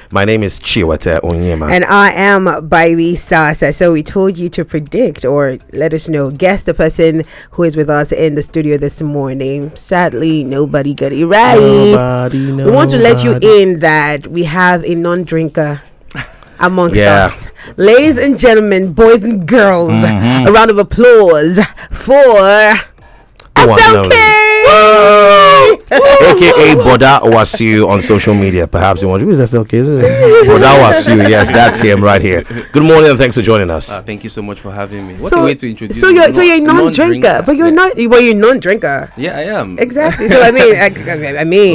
My name is Chiwate Onyema. And I am Baby Sasa. So we told you to predict or let us know. Guess the person who is with us in the studio this morning. Sadly, nobody got it right. Nobody. We want to let you in that we have a non-drinker amongst us. Ladies and gentlemen, boys and girls, a round of applause for SLK! AKA Boda Wasiu on social media. Perhaps you want to use SLK. Boda Wasiu, yes, that's him right here. Good morning and thanks for joining us. Thank you so much for having me. What a way to introduce so you're a non-drinker, but you're not. Well, you're a non-drinker. Yeah, I am. Exactly. So I mean,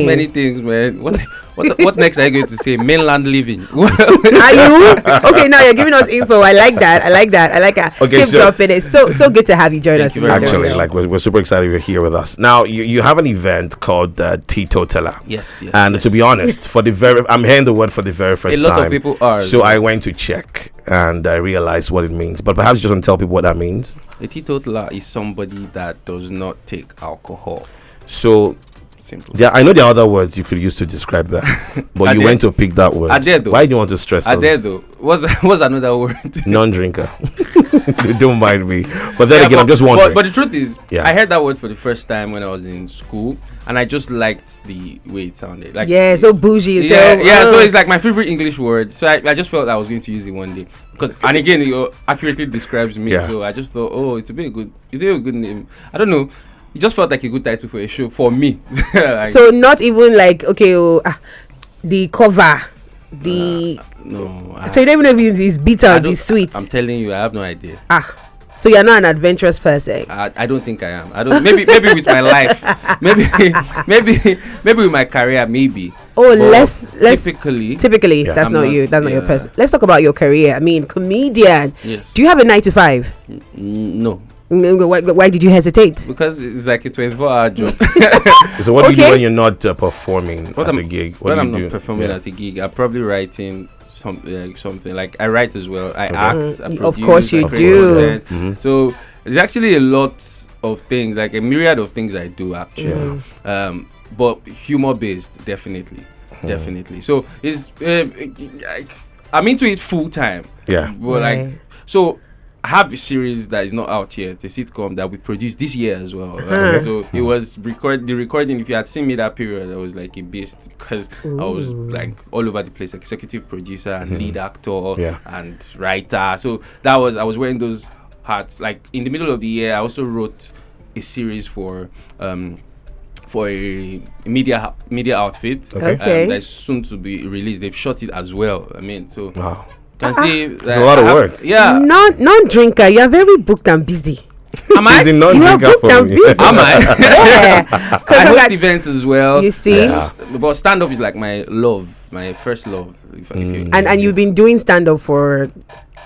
so many things, man. What next are you going to say? Mainland living. Are you? Okay, now you're giving us info. I like that. Okay, keep dropping it. So good to have you join us. Actually, we're super excited you're here with us. Now you have an event called Teetotaler. Yes. And to be honest, I'm hearing the word for the very first time. A lot of people are. So I went to check and I realized what it means. But perhaps you just want to tell people what that means. A teetotaler is somebody that does not take alcohol. So simple. Yeah, I know there are other words you could use to describe that, but you went to pick that word. I did though. Why do you want to stress? I did though. What's another word? Non-drinker. Don't mind me. But then again, I'm just wondering. But the truth is, I heard that word for the first time when I was in school, and I just liked the way it sounded. Like so bougie. So it's like my favorite English word. So I just felt I was going to use it one day and again, it accurately describes me. So I just thought, it's a good name. I don't know. It just felt like a good title for a show for me. So not even like the cover, no. So you don't even know if it's bitter or it's sweet. I'm telling you, I have no idea. So you're not an adventurous person. I don't think I am. I don't. Maybe with my life. Maybe with my career. Maybe. Let's typically. That's not you. That's not your person. Let's talk about your career. I mean, comedian. Yes. Do you have a 9 to 5? No. Why did you hestate? Because it's like a 24-hour job. So what do you do when you're not performing at a gig? When I'm not performing at a gig, I'm probably writing something. Like I write as well. I act. I produce, of course you do. So there's actually a lot of things, like a myriad of things I do actually. But humor based, definitely. So it's I'm into it full time. Yeah. But so I have a series that is not out yet, a sitcom that we produced this year as well. So it was the recording. If you had seen me that period, I was like a beast because I was like all over the place, like executive producer and lead actor and writer. So I was wearing those hats. Like in the middle of the year, I also wrote a series for a media outfit that's soon to be released. They've shot it as well. I mean, so. Wow. Can see it's a lot of work. Yeah. Non-drinker, you're very booked and busy. Am I? You are booked and busy. Am I? I host events as well. You see? But stand-up is like my first love. And you've been doing stand-up for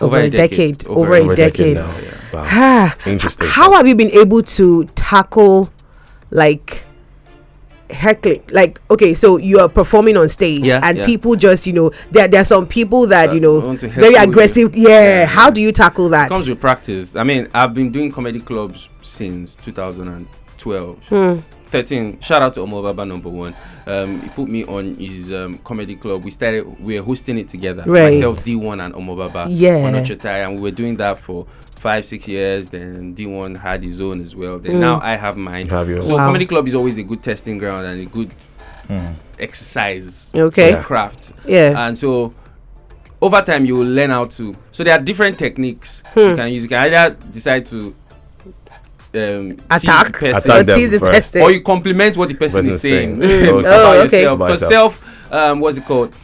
over a decade. Over a decade now. Wow. Interesting. How have you been able to tackle heckling? Okay, so you are performing on stage and people just there are some people that very aggressive. How do you tackle that? It comes with practice. I mean, I've been doing comedy clubs since 2012 13. Shout out to Omobaba #1. He put me on his comedy club. We were hosting it together, myself, D1 and Omobaba on Ochotai, and we were doing that for 5-6 years. Then D1 had his own as well. Then now I have mine. So comedy club is always a good testing ground and a good exercise. Craft. And so over time you will learn how to. So there are different techniques you can use. You can either decide to attack the person, or you compliment what the person is saying about yourself. Because what's it called?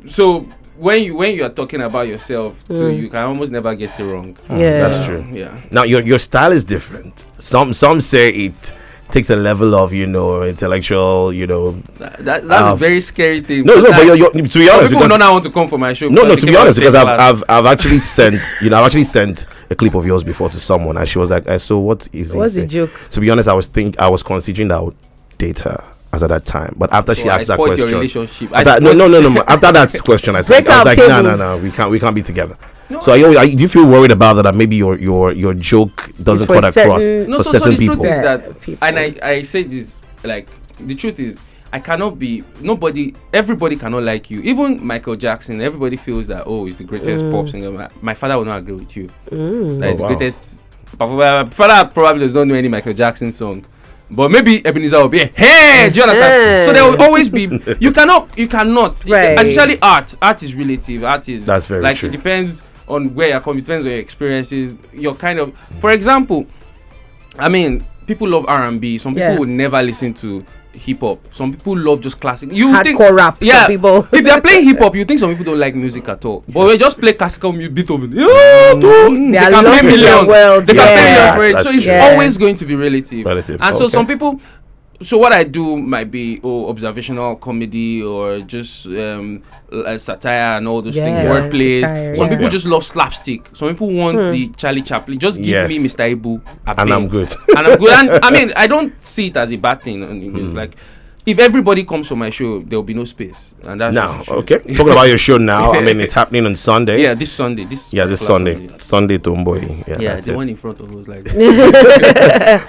So when you are talking about yourself too, you can almost never get it wrong. That's true. Now your style is different. Some say it takes a level of intellectual that's a very scary thing. No, but you're to be honest, people don't want to come for my show. No, to be honest, because I've actually sent a clip of yours before to someone, and she was like, "So what is it?" What's the joke? To be honest, I was considering that I would date her as at that time, but after she asked that question, your relationship. No. After that question, I was like, no, we can't be together. No, so do you feel worried about that maybe your joke doesn't cut across for certain people? The truth is that, and I say this, like, the truth is, I cannot be nobody. Everybody cannot like you. Even Michael Jackson. Everybody feels that he's the greatest pop singer. My father will not agree with you. That is the greatest. My father probably does not know any Michael Jackson song. But maybe Ebenezer will be hey, do you understand? So there will always be you cannot right. Especially art is relative. Art is that's very like true. It depends on where you're coming, it depends on your experiences. Your kind of, for example, I mean, people love R&B. Some people would never listen to hip hop. Some people love just classic. You hardcore think rap. Yeah, some people. if they're playing hip hop, you think some people don't like music at all. But we just play classical Beethoven. They are lost in their world. They can pay millions for it. So it's always going to be relative. And so some people. So what I do might be observational comedy or just satire and all those things, wordplay. Some people just love slapstick. Some people want the Charlie Chaplin. Just give me Mr. Ibu, and I'm good. And I mean, I don't see it as a bad thing. It's like, if everybody comes to my show, there will be no space. And that's now, okay. Talking about your show now, I mean, it's happening on Sunday. Yeah, this Sunday. This Sunday, Tomboy. Yeah, the one in front of us, like.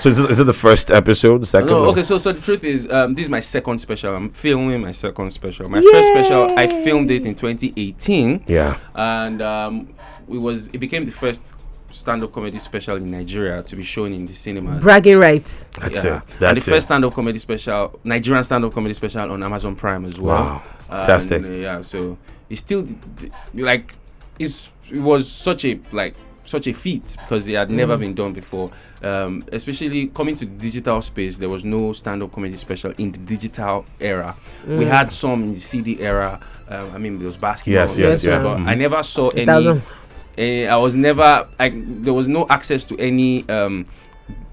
So is it the first episode, the second? No, okay. So the truth is, this is my second special. I'm filming my second special. My first special, I filmed it in 2018. Yeah. And it became the first stand-up comedy special in Nigeria to be shown in the cinemas. Bragging rights. That's it. And the first stand-up comedy special, Nigerian stand-up comedy special on Amazon Prime as well. Wow, fantastic. So it's still like it was such a feat because it had never been done before. Especially coming to the digital space, there was no stand-up comedy special in the digital era. We had some in the CD era. I mean, there was basketball. Yes. But I never saw any. There was no access to any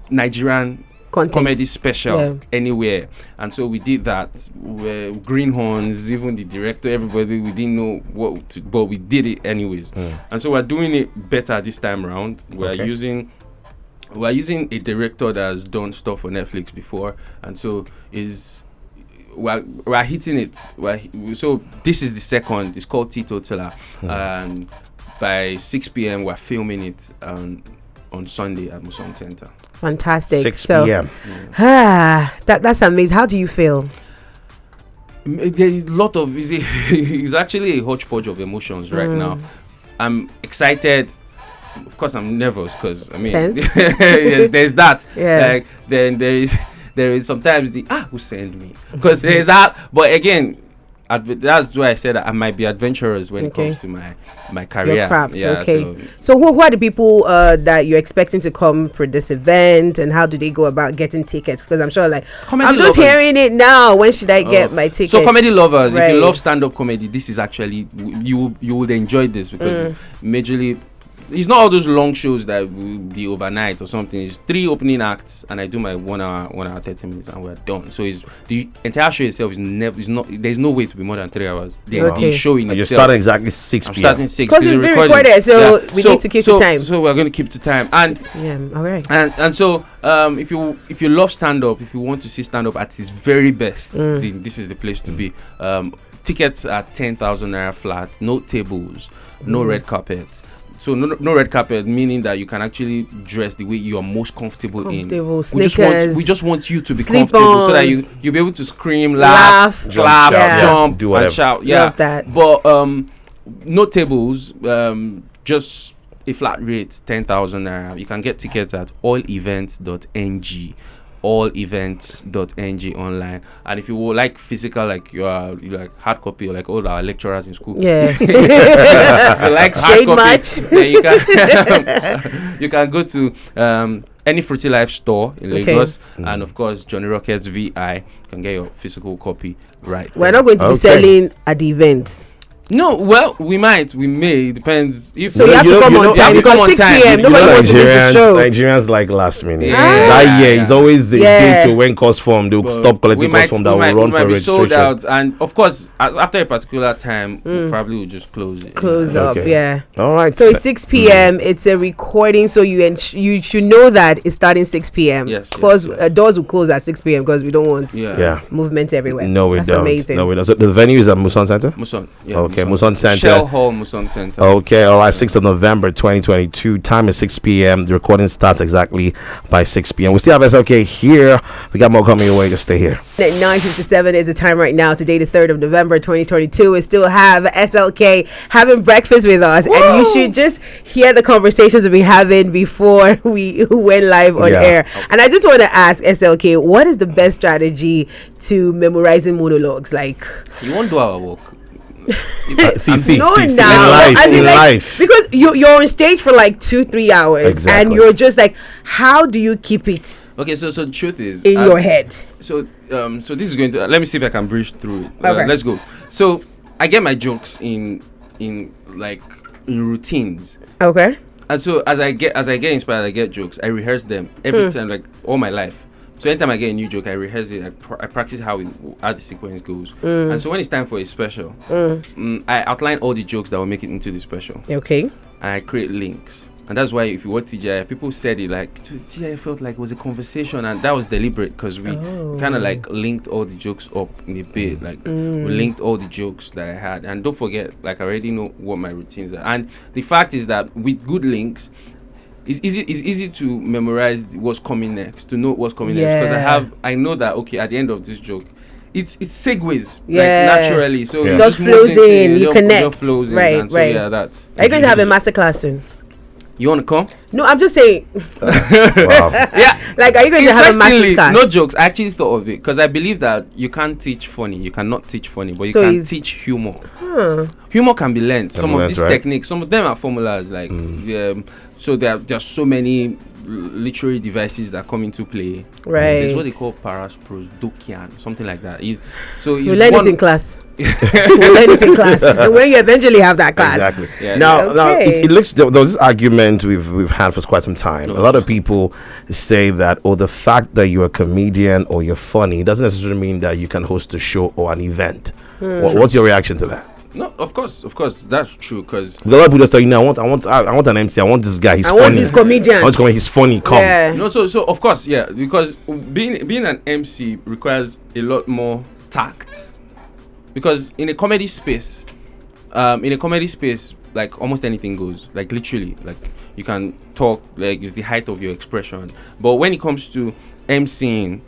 Nigerian comedy special anywhere, and so we did that. Greenhorns, even the director, everybody, we didn't know what to, but we did it anyways. And so we're doing it better this time around. We're using a director that has done stuff for Netflix before, and so we're hitting it. So this is the second. It's called Tito Tiller, and by 6 p.m. we're filming it on Sunday at Musong Center. Fantastic. 6 p.m. That's amazing. How do you feel? A lot of it's actually a hodgepodge of emotions right now. I'm excited. Of course, I'm nervous because I mean, yes, there's that. Like, then there is sometimes who sent me, because there's that. But again, that's why I said that I might be adventurous when it comes to my career. Your craft, So who are the people that you're expecting to come for this event, and how do they go about getting tickets? Because I'm sure, I'm just hearing it now. When should I get my tickets? So comedy lovers, if you love stand-up comedy, this is actually you would enjoy this because it's majorly. It's not all those long shows that will be overnight or something. It's 3 opening acts, and I do my 1 hour 30 minutes, and we're done. So the entire show itself there's no way to be more than 3 hours. The show in itself. You're starting exactly 6 p.m. I'm starting 6 because it's being recorded, so we need to keep the time. So we're going to keep the time. And 6 p.m. All right. And so if you love stand up, if you want to see stand up at its very best, then this is the place to be. Tickets are 10,000 naira flat, no tables, no red carpet. So no red carpet, meaning that you can actually dress the way you are most comfortable in. We just want you to be comfortable so that you'll be able to scream, laugh, clap, jump, do whatever. And shout. Yeah. Love that. But no tables, just a flat rate, 10,000 naira. You can get tickets at allevents.ng. allevents.ng online. And if you would like physical, like you like hard copy, or like all our lecturers in school, if you like hard copy, then you can go to any Fruity Life store in Lagos, and of course Johnny Rockets VI. You can get your physical copy right. We're not going to be selling at the event. No, well, we may. It depends. So you have to come on time, because 6 p.m. nobody wants to miss the show. Nigerians like last minute. That year is always a day to when cost form. They'll stop collecting cost form that will run for registration. Sold out, and of course, after a particular time, we probably will just close it. Close up, All right. So it's 6 p.m. It's a recording, so you should know that it's starting 6 p.m. Yes. Because doors will close at 6 p.m. because we don't want movement everywhere. No, we That's don't. amazing. No, we don't. So the venue is at Musong Center? Musong, yeah. Okay. Okay, Muson Center. Shell Hall, Muson Center. Okay, all right, 6th of November 2022. Time is 6 p.m. The recording starts exactly by 6 p.m. We still have SLK here. We got more coming your way. Just stay here. At 9:57 is the time right now. Today, the 3rd of November 2022. We still have SLK having breakfast with us. Woo! And you should just hear the conversations we've been having before we went live on air. Okay. And I just want to ask SLK, what is the best strategy to memorizing monologues? Like, you won't do our work. See, in life, because you're on stage for like 2-3 hours, exactly. And you're just like, how do you keep it? Okay, so the truth is in your head. So this is going to let me see if I can bridge through it. Okay. Let's go. So I get my jokes in routines. Okay. And so as I get inspired, I get jokes. I rehearse them every time, like all my life. So anytime I get a new joke, I rehearse it. I practice how the sequence goes. And so when it's time for a special, I outline all the jokes that will make it into the special. Okay. And I create links. And that's why if you watch TGI, people said it like, TGI felt like it was a conversation. And that was deliberate because we kind of like linked all the jokes up in a bit. Like we linked all the jokes that I had. And don't forget, like I already know what my routines are. And the fact is that with good links, it's easy to memorize what's coming next, to know what's coming next, because I know that okay, at the end of this joke, it segues like naturally, so it just flows in, you connect, flows in, right. So yeah, that's. Are you going to have a masterclass soon? You want to come? No, I'm just saying. Wow. Yeah. Like, are you going to have a masterclass? No jokes. I actually thought of it because I believe that you can't teach funny. You cannot teach funny, but you can teach humor. Humor can be learned. Some of these techniques, some of them are formulas. Like, so there are so many literary devices that come into play. Right. There's what they call parasprosdokian, something like that. You learn it in class. We'll learn it in class when you eventually have that class. Exactly. Yeah. Now it looks there was this argument we've had for quite some time. A lot of people say that the fact that you're a comedian or you're funny doesn't necessarily mean that you can host a show or an event. What's your reaction to that? No, of course, that's true. Because a lot of people just tell you, I want an MC. I want this guy. He's funny. I want this comedian. He's funny. Come. Yeah. So of course, yeah, because being an MC requires a lot more tact. Because in a comedy space, like almost anything goes. Like literally, like you can talk, like it's the height of your expression. But when it comes to MCing,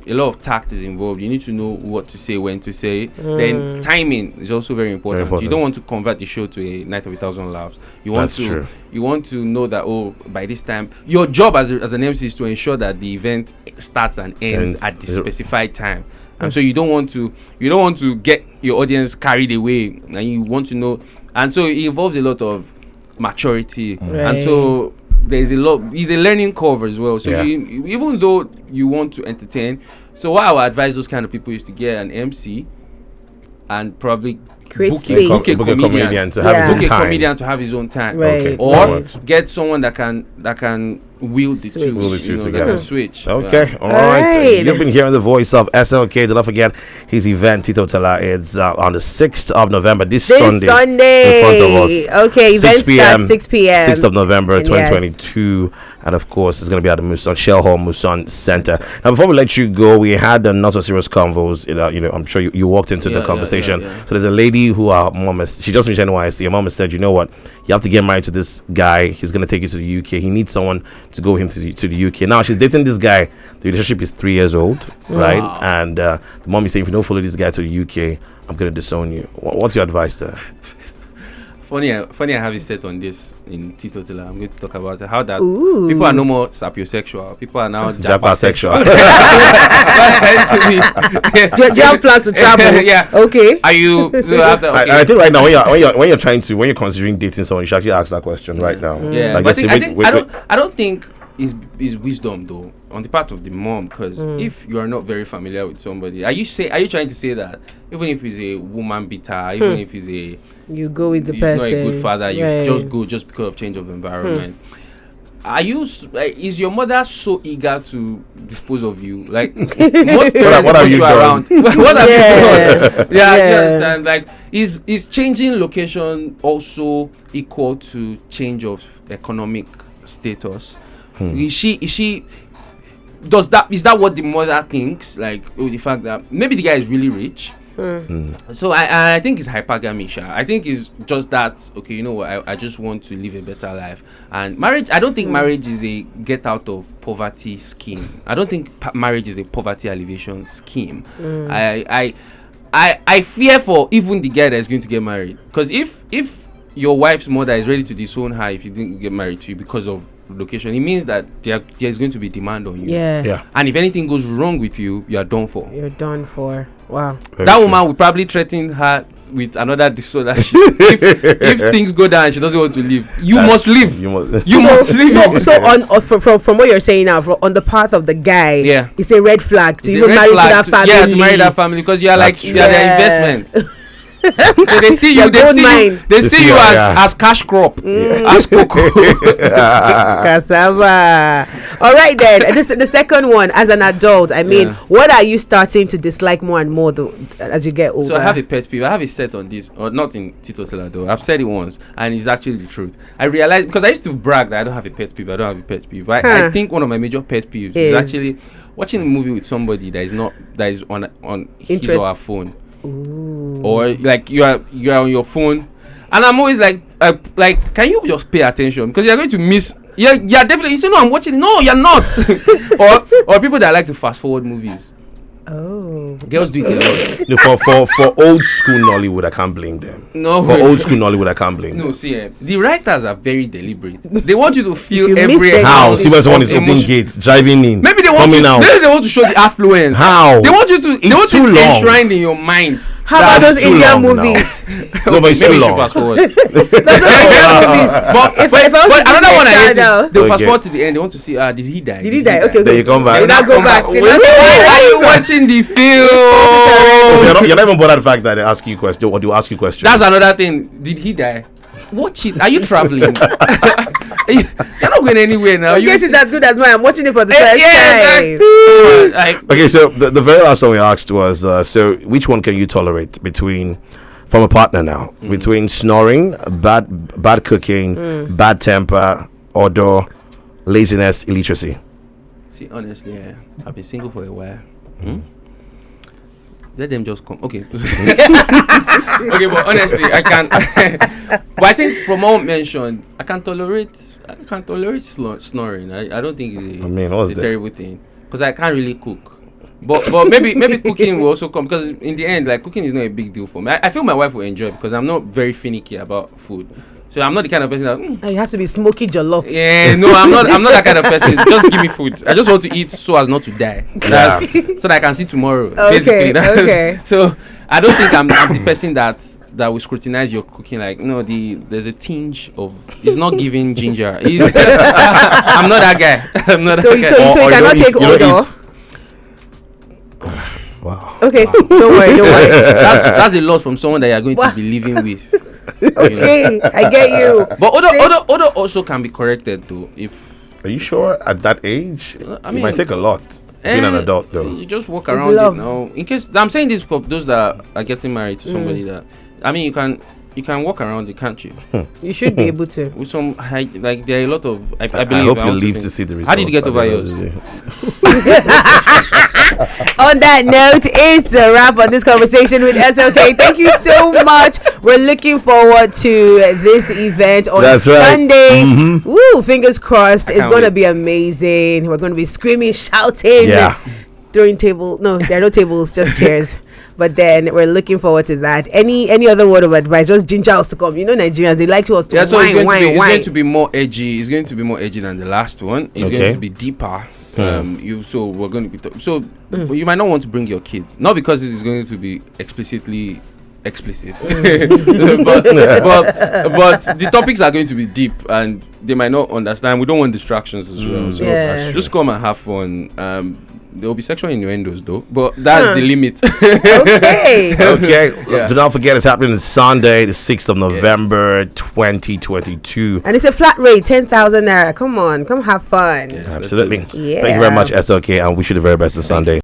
a lot of tact is involved. You need to know what to say, when to say. Then timing is also very important. You don't want to convert the show to a night of 1,000 laughs. You want to know that by this time, your job as an MC is to ensure that the event starts and ends at the specified time. And so you don't want to get your audience carried away, and you want to know. And so it involves a lot of maturity, and so there's it's a learning curve as well. So even though you want to entertain, so what I would advise those kind of people is to get an MC and probably book a comedian to have his own time, or get someone that can wield the two together. Switch. Okay, all right. You've been hearing the voice of SLK. Do not forget his event, Tito Tella. It's on the 6th of November, this Sunday in front of us. Okay, 6 p.m. 6th of November 2022. And of course, it's going to be at the Shell Hall Muson Center. Now, before we let you go, we had the not so serious convos. I'm sure you walked into the conversation. So there's a lady who our mom she just mentioned NYC. Her mom has said, you know what, you have to get married to this guy. He's going to take you to the UK. He needs someone to go with him to the UK. Now she's dating this guy. The relationship is 3 years old, right? And the mom is saying, if you don't follow this guy to the UK, I'm going to disown you. What's your advice there? Funny, I have a set on this in Tito Tilla. I'm going to talk about how that people are no more sapiosexual. People are now japasexual. Do you have plans to travel? Yeah. Okay. Are you? So I think right now when you're considering dating someone, you should actually ask that question right now. Yeah. Like, I don't think is wisdom though on the part of the mom, because if you are not very familiar with somebody, are you trying to say that even if he's a woman beater, even if he's you go with the person, not a good father, you just go just because of change of environment. Are you? Is your mother so eager to dispose of you? Like most parents what have you done? Around. What have you done? Yeah, you understand. Like, is changing location also equal to change of economic status? Is she? Is that what the mother thinks? Like, the fact that maybe the guy is really rich, So I think it's hypergamy, Sha. I think it's just that, okay, you know what, I just want to live a better life. And marriage, I don't think marriage is a get out of poverty scheme. I don't think marriage is a poverty alleviation scheme. I fear for even the guy that's going to get married. Because if your wife's mother is ready to disown her if you didn't get married to you because of location, it means that there's going to be demand on you. Yeah. And if anything goes wrong with you, you are done for. You're done for. Wow. That woman will probably threaten her with another disorder. If things go down and she doesn't want to leave, you must leave. You must leave. So on from what you're saying now, on the path of the guy, it's a red flag to even marry to that family. Yeah, to marry that family, because you are like you are their investment. So they see you. They see you as cash crop, as cocoa. Cassava. All right then. The second one, as an adult, I mean, what are you starting to dislike more and more as you get older? So I have a pet peeve. I have a set on this, or not in Tito Sela though. I've said it once, and it's actually the truth. I realized, because I used to brag that I don't have a pet peeve. I think one of my major pet peeves is actually watching a movie with somebody that is on his or her phone. Ooh. Or like you are on your phone, and I'm always like can you just pay attention, because you're going to miss. You're definitely, you say, no, I'm watching it. No, you're not. or people that like to fast forward movies. Oh, girls do it a lot. For old school Nollywood, I can't blame them. No, for old school Nollywood, I can't blame them. No, see, the writers are very deliberate. They want you to feel every how. See when someone is opening gates, driving in, maybe they want they want to show the affluence. How they want you to. They want to be enshrined in your mind. How about those Indian movies? No, but it's too long. Fast forward. But another one I hate, they'll fast forward to the end. They want to see, did he die? Okay. Then you come back. Now go back. Why are you watching the film? You're not even bothered the fact that they ask you questions, or do ask you questions. That's another thing. Did he die? Watch it. Are you traveling? You're not going anywhere now. I guess it's as good as mine. I'm watching it for the first time. Okay, so the very last one we asked was, so which one can you tolerate from a partner now? Between snoring, bad cooking, bad temper, odor, laziness, illiteracy? See, honestly, I've been single for a while. Let them just come. Okay. Okay, but honestly, I can't. But I think from all mentioned, I can tolerate snoring. I don't think it's a terrible thing, because I can't really cook. But maybe cooking will also come, because in the end, like, cooking is not a big deal for me. I feel my wife will enjoy it, because I'm not very finicky about food. So I'm not the kind of person that it has to be smoky jollof. Yeah, no, I'm not that kind of person. Just give me food. I just want to eat so as not to die. So that I can see tomorrow. Okay. Okay. So I don't think I'm the person that will scrutinize your cooking. Like, no, there's a tinge of, it's not giving ginger. I'm not that guy. I'm not that guy. So you cannot take odor. Wow. Okay. Don't worry. That's a lot from someone that you're going to be living with. Okay, I get you. But odor also can be corrected though. Are you sure at that age? I mean, it might take a lot. Being an adult though. You just walk around it now. In case I'm saying this for those that are getting married to somebody that, I mean, you can walk around it, can't you? You should be able to. With some like there are a lot of I believe. I hope you leave to see the results. How did you get over yours? On that note, it's a wrap on this conversation with SLK. Thank you so much. We're looking forward to this event on Sunday. Right. Woo, fingers crossed. It's going to be amazing. We're going to be screaming, shouting, throwing tables. No, there are no tables, just chairs. But then we're looking forward to that. Any other word of advice? Just ginger us to come. You know, Nigerians, they like us to wine. It's going to be more edgy. It's going to be more edgy than the last one. It's going to be deeper. We're going to be you might not want to bring your kids, not because this is going to be explicitly explicit, but the topics are going to be deep and they might not understand. We don't want distractions as well, so just come and have fun. There will be sexual innuendos though, but that's the limit. Okay. Do not forget, it's happening on Sunday, the 6th of November, 2022. And it's a flat rate, 10,000 naira. Come on, come have fun. Absolutely. Thank you very much, SLK, and wish you the very best on Sunday.